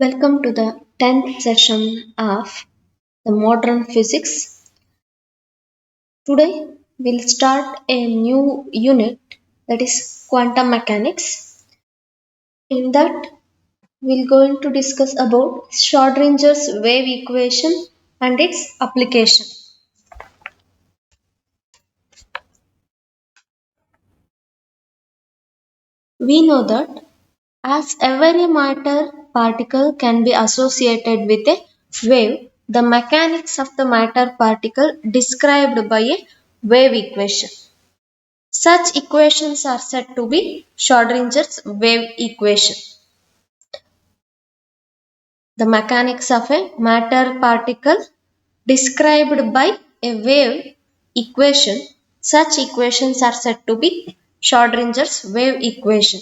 Welcome to the 10th session of the modern physics. Today we'll start a new unit, that is quantum mechanics. In that we're going to discuss about Schrödinger's wave equation and its application. We know that as every matter particle can be associated with a wave, the mechanics of the matter particle described by a wave equation. Such equations are said to be Schrödinger's wave equation. The mechanics of a matter particle described by a wave equation. Such equations are said to be Schrödinger's wave equation.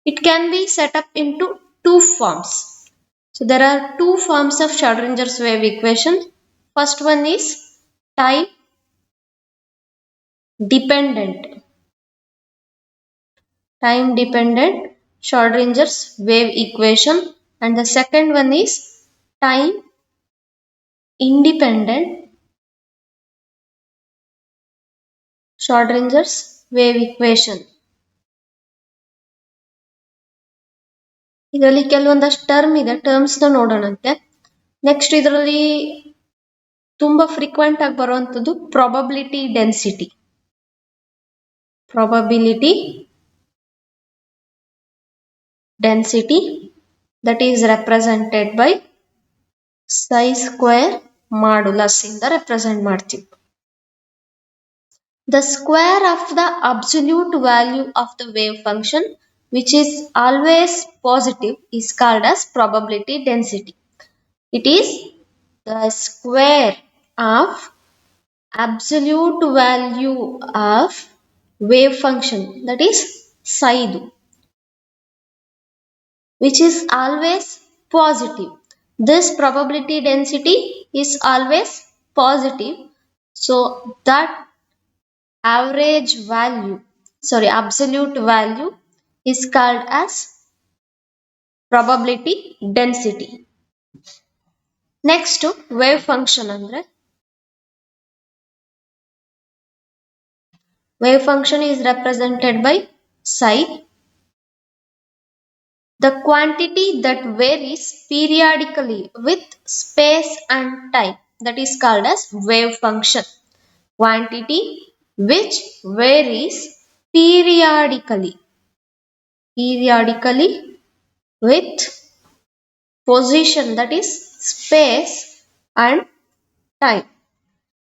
It can be set up into two forms. So there are two forms of Schrödinger's wave equation. First one is time dependent. Time dependent Schrödinger's wave equation, and the second one is time independent Schrödinger's wave equation. ಇದರಲ್ಲಿ ಕೆಲವೊಂದಷ್ಟು terms ನೋಡೋಣಂತೆ. Next ಇದರಲ್ಲಿ ತುಂಬಾ frequent ಆಗಿ ಬರುವಂತದ್ದು probability density. Probability density that is represented by psi square modulus ಇಂದ represent ಮಾಡ್ತೀವಿ. The square of the absolute value of the wave function, which is always positive, is called as probability density. It is the square of absolute value of wave function, that is psi, which is always positive. This probability density is always positive, so that absolute value is called as probability density. Next, wave function andre wave function is represented by psi, the quantity that varies periodically with space and time, that is called as wave function. Quantity which varies periodically with position, that is space and time.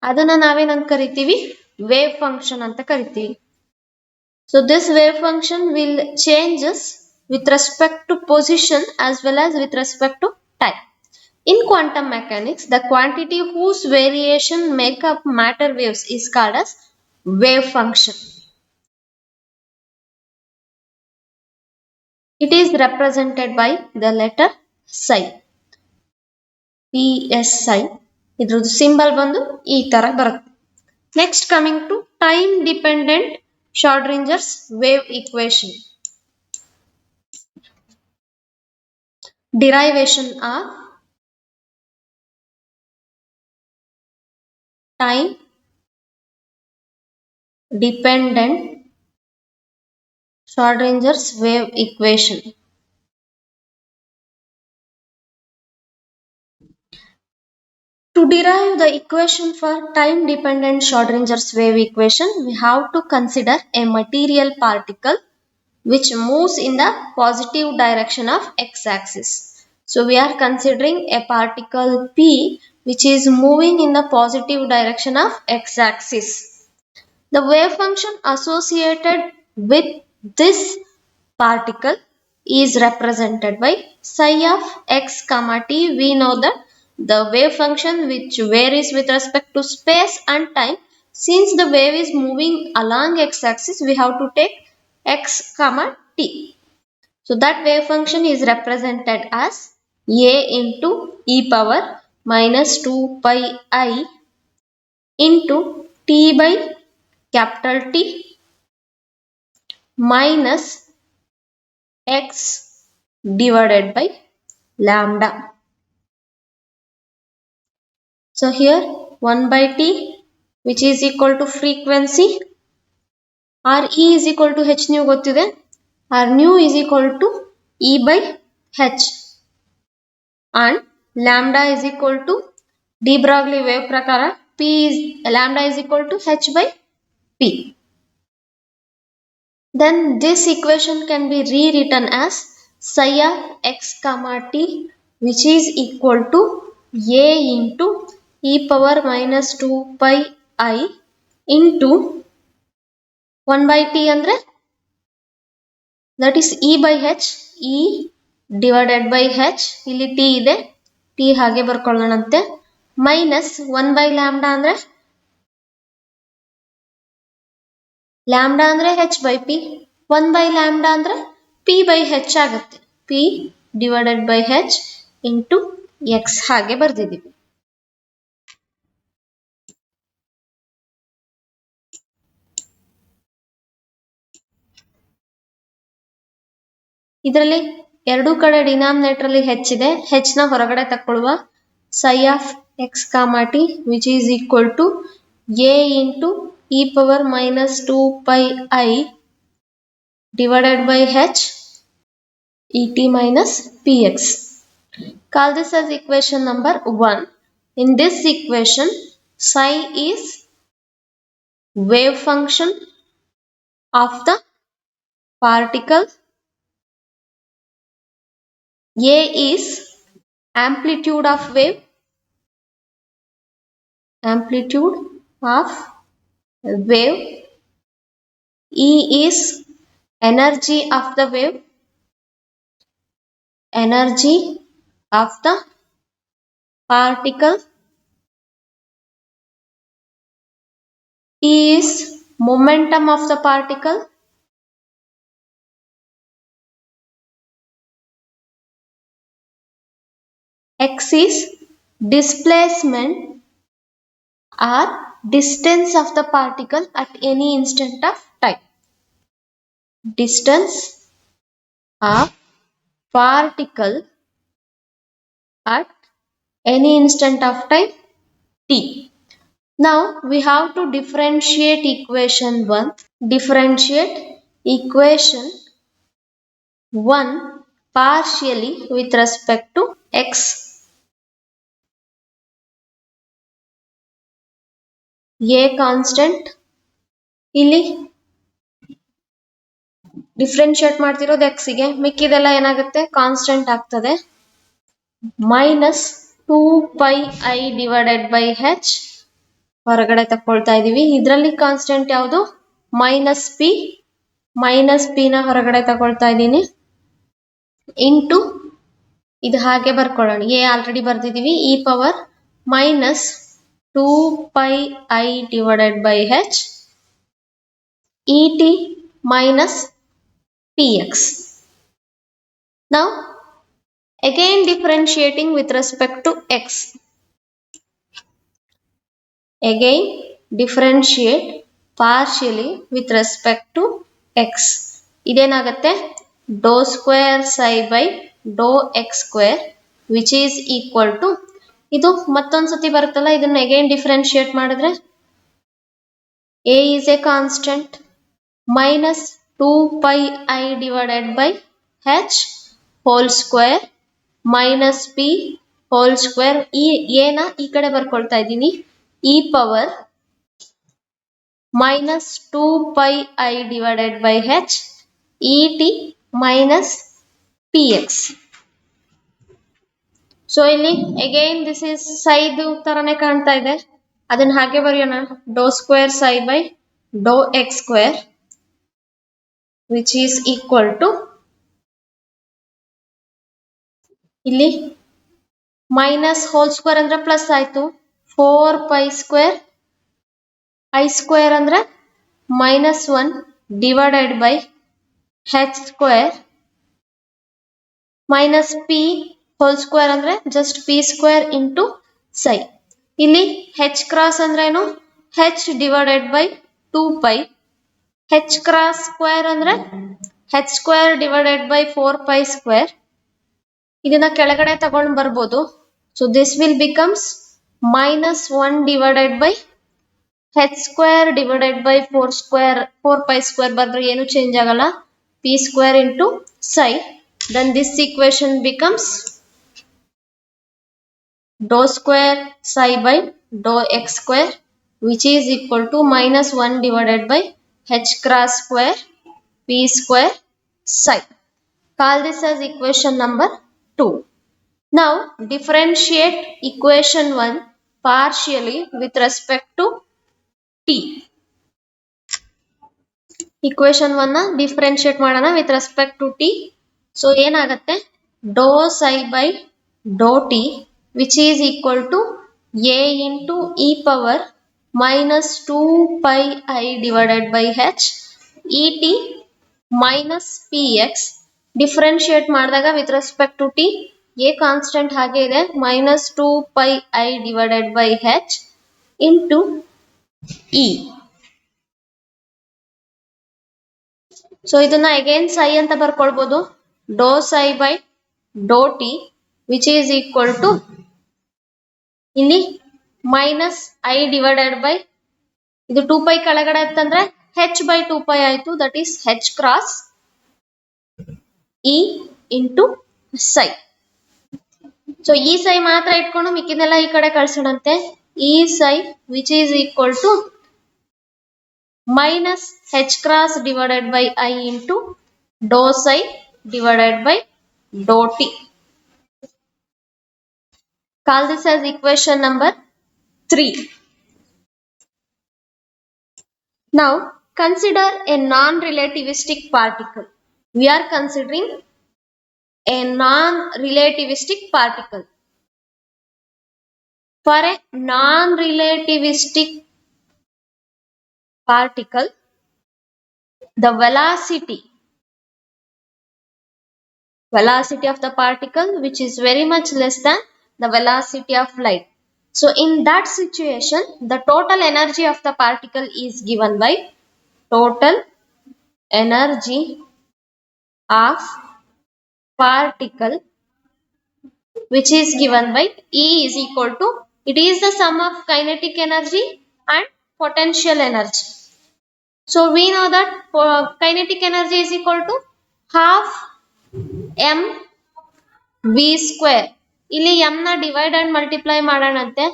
ಅದನ್ನ ನಾವೇನಂತ ಕರಿತೀವಿ, wave function ಅಂತ ಕರಿತೀವಿ. So this wave function will changes with respect to position as well as with respect to time. In quantum mechanics, the quantity whose variation make up matter waves is called as wave function. It is represented by the letter psi. psi. ಇದ್ರದ್ದು symbol ಬಂದು ಈ ತರ ಬರುತ್ತೆ. Next, coming to time dependent Schrödinger's wave equation. Derivation of time dependent Schrödinger's wave equation. To derive the equation for time dependent Schrödinger's wave equation, we have to consider a material particle which moves in the positive direction of x-axis. So we are considering a particle P which is moving in the positive direction of x-axis. The wave function associated with this particle is represented by psi of x comma t. We know that the wave function which varies with respect to space and time. Since the wave is moving along x-axis, we have to take x comma t. So that wave function is represented as a into e power minus 2 pi I into t by capital T minus x divided by lambda. So here 1 by T, which is equal to frequency, Re is equal to h nu ಗೊತ್ತಿದೆ, R nu is equal to E by h, and lambda is equal to de Broglie wave ಪ್ರಕಾರ P is lambda is equal to h by P. Then this equation can be rewritten as psi of x comma t, which is equal to a into e power minus 2 pi I into 1 by t andre that is e by h, e divided by h, ಇಲ್ಲಿ t ಇದೆ, t ಹಾಗೆ ಬರ್ಕೊಳ್ಳೋಣಂತೆ, minus 1 by lambda andre h by p, 1 by lambda andre p by h ಆಗುತ್ತೆ, p divided by h into x ಹಾಗೆ ಬರ್ದಿದ್ದೀವಿ. ಇದರಲ್ಲಿ ಎರಡೂ ಕಡೆ denominator ಅಲ್ಲಿ h ಇದೆ, h ನ ಹೊರಗಡೆ ತಕ್ಕೊಳ್ಳುವ, psi of x comma t which is equal to a into e power minus 2 pi I divided by h et minus px. Call this as equation number 1. In this equation, psi is wave function of the particle, a is amplitude of wave, E is energy of the wave, particle, T is momentum of the particle, x is displacement or distance of the particle at any instant of time. Distance of particle at any instant of time t. Now we have to differentiate equation 1. Differentiate equation 1 partially with respect to x. A constant, ಇಲ್ಲಿ differentiate ಮಾಡ್ತಿರೋದು x ಗೆ, ಮಿಕ್ಕಿದೆಲ್ಲ ಏನಾಗುತ್ತೆ constant ಆಗ್ತದೆ, minus 2 pi I divided by h ಹೊರಗಡೆ ತಕ್ಕೊಳ್ತಾ ಇದೀವಿ. ಇದರಲ್ಲಿ constant ಯಾವುದು, minus P ನ ಹೊರಗಡೆ ತಗೊಳ್ತಾ ಇದ್ದೀನಿ, ಇಂಟು ಇದು ಹಾಗೆ ಬರ್ಕೊಳ್ಳೋಣ, ಎ ಆಲ್ರೆಡಿ ಬರ್ದಿದ್ದೀವಿ, e power minus 2 pi I divided by h et minus px. Now again differentiating with respect to x. Again differentiate partially with respect to x. ಇದೇನಾಗುತ್ತೆ dou square psi by dou x square which is equal to, ಇದು ಮತ್ತೊಂದು ಸತಿ ಬರುತ್ತಲ್ಲ, ಇದನ್ನ again differentiate ಮಾಡಿದ್ರೆ a is a constant, minus 2 pi I divided by h whole square minus p whole square, ಈ a ನ ಈ ಕಡೆ ಬರ್ಕೊಳ್ತಾ ಇದ್ದೀನಿ, e power minus 2 pi I divided by h et minus px. So ಇಲ್ಲಿ again this is ಸೈದು ತರನೇ ಕಾಣ್ತಾ ಇದೆ, ಅದನ್ನ ಹಾಗೆ ಬರೆಯೋಣ, do square psi by do x square which is equal to, ಇಲ್ಲಿ ಮೈನಸ್ ಹೋಲ್ ಸ್ಕ್ವೇರ್ ಅಂದ್ರೆ ಪ್ಲಸ್ ಆಯ್ತು, 4 pi ಸ್ಕ್ವೇರ್ ಐ ಸ್ಕ್ವೇರ್ ಅಂದ್ರೆ minus 1 divided by h square minus p whole square ಅಂದ್ರೆ just p square into psi. ಇಲ್ಲಿ h cross ಅಂದ್ರೆ ಏನು, h divided by 2 pi, h cross square ಅಂದ್ರೆ h square divided by 4 pi square ಇದನ್ನ ಕೆಳಗಡೆ ತಗೊಂಡು ಬರ್ಬೋದು. So this will becomes -1 divided by h square divided by 4 pi square ಬರೆದ್ರೆ ಏನು ಚೇಂಜ್ ಆಗಲ್ಲ, p square into psi. Then this equation becomes dou square psi by dou x square, which is equal to -1 divided by h cross square p square psi. Call this as equation number 2. Now differentiate equation 1 partially with respect to t. Equation 1 ನ differentiate ಮಾಡೋಣ with respect to t. So ಏನಾಗುತ್ತೆ, dou psi by dou t which is equal to a into e power -2 pi I divided by h et minus px. Differentiate ಮಾಡಿದಾಗ with respect to t a constant ಹಾಗೆ ಇದೆ, -2 pi I divided by h into e. So ಇದನ್ನ again psi ಅಂತ ಬರ್ಕೊಳ್ಬಹುದು, dou psi by dou t which is equal to ಇಲ್ಲಿ -I divided by ಇದು 2 pi ಕೆಳಗಡೆ ಇತ್ತಂದ್ರೆ h by 2 pi ಆಯ್ತು, that is h cross e into psi. So ಈ psi ಮಾತ್ರ ಇಟ್ಕೊಂಡು ಮಿಕ್ಕಿದೆಲ್ಲ ಈ ಕಡೆ ಕಳ್ಸೋಣಂತೆ. e psi which is equal to -h cross divided by I into dou psi divided by dou t. Call this as equation number 3. Now consider a non-relativistic particle. We are considering a non-relativistic particle. For a non-relativistic particle, the velocity of the particle which is very much less than the velocity of light. So in that situation, the total energy of the particle is given by total energy of particle which is given by E is equal to, it is the sum of kinetic energy and potential energy. So we know that kinetic energy is equal to half m v square. ಇಲ್ಲಿ m ನ divide and multiply ಮಾಡೋಣಂತೆ,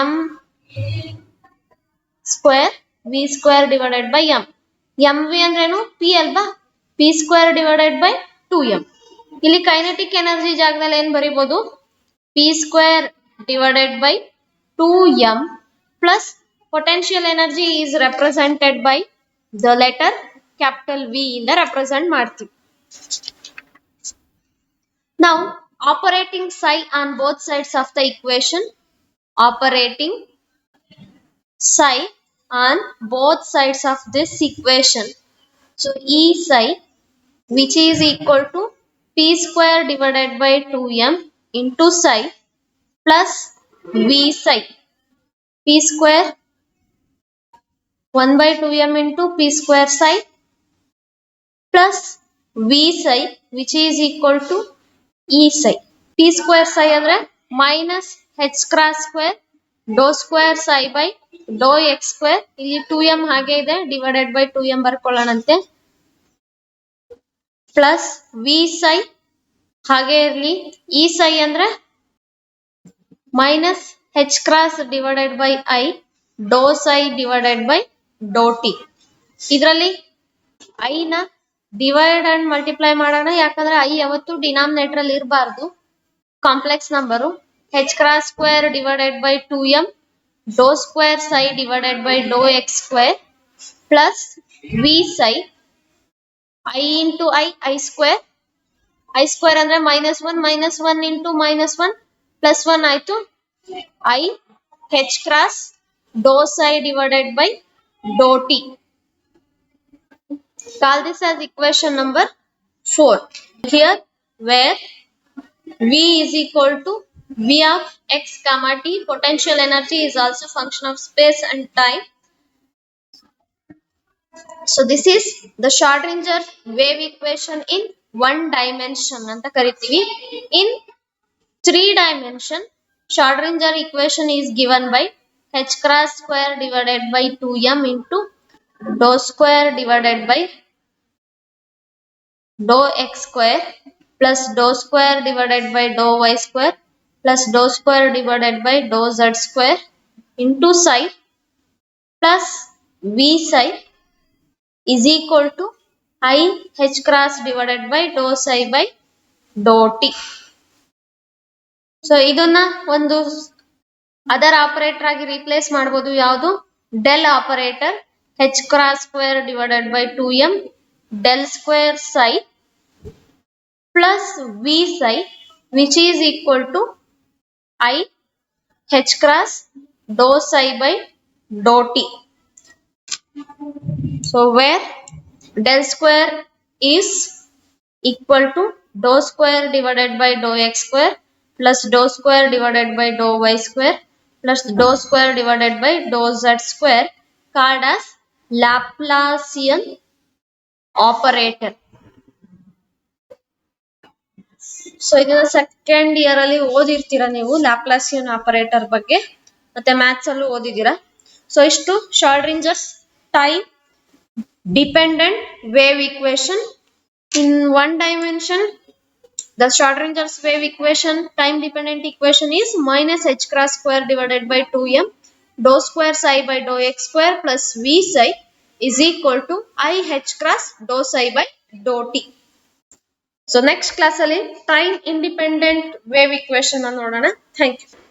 m square v square divided by m. mv ಅಂದ್ರೇನು, p ಅಲ್ವಾ, p square divided by 2m. ಇಲ್ಲಿ kinetic energy ಜಾಗದಲ್ಲಿ ಏನ್ ಬರೀಬಹುದು, p square divided by 2m plus potential energy is represented by the letter capital V ಇಂದ represent ಮಾಡ್ತೀವಿ. Now operating psi on both sides of the equation, operating psi on both sides of this equation. So E psi which is equal to p square divided by 2m into psi plus v psi, p square 1 by 2m into p square psi plus v psi which is equal to e psi. p square psi andre minus h cross square dou square psi by dou x square, ಇಲ್ಲಿ 2m ಹಾಗೆ ಇದೆ, divided by 2m ಬರ್ಕೊಳ್ಳೋಣಂತೆ, plus v psi ಹಾಗೆ ಇರಲಿ, e psi ಅಂದ್ರೆ minus h cross divided by I dou psi divided by dou t. ಇದರಲ್ಲಿ I ನ divide and multiply ಮಾಡೋಣ, ಯಾಕಂದ್ರೆ I ಯಾವತ್ತು ಡಿನಾಮಿನೇಟರ್ ಅಲ್ಲಿ ಇರಬಾರ್ದು, complex number. h cross square divided by 2m dou square psi divided by dou x square plus v psi I into I square, I square ಅಂದ್ರೆ -1 into -1 plus 1 ಆಯ್ತು, I h cross dou psi divided by dou t. Call this as equation number 4. Here where V is equal to V of x comma t, potential energy is also function of space and time. So this is the Schrödinger wave equation in 1 dimension ಅಂತ ಕರಿತೀವಿ. In 3 dimension, Schrödinger equation is given by h cross square divided by 2m into dou square divided by dou x square plus dou square divided by dou y square plus dou square divided by dou z square into psi plus v psi is equal to I h cross divided by dou psi by dou t. So ಇದನ್ನ ಒಂದು other operator ಆಗಿ replace ಮಾಡಬಹುದು. ಯಾವುದು? Del operator h cross square divided by 2m del square psi plus v psi which is equal to I h cross dou psi by dou t. So where del square is equal to dou square divided by dou x square plus dou square divided by dou y square plus dou square divided by dou z square, called as Laplacian operator. So ಇದನ್ನ second year ಅಲ್ಲಿ ಓದಿರ್ತೀರಾ ನೀವು Laplacian operator ಬಗ್ಗೆ, ಮತ್ತೆ maths ಅಲ್ಲೂ ಓದಿದ್ದೀರಾ. So ಇಷ್ಟು Schrodinger's time dependent wave equation. In 1 dimension, the Schrödinger's wave equation, time dependent equation is minus h cross square divided by 2m dou square psi by dou x square plus v psi is equal to I h cross dou psi by dou t. So next class ಅಲ್ಲಿ time independent wave equation ಅನ್ನು ನೋಡೋಣ. Thank you.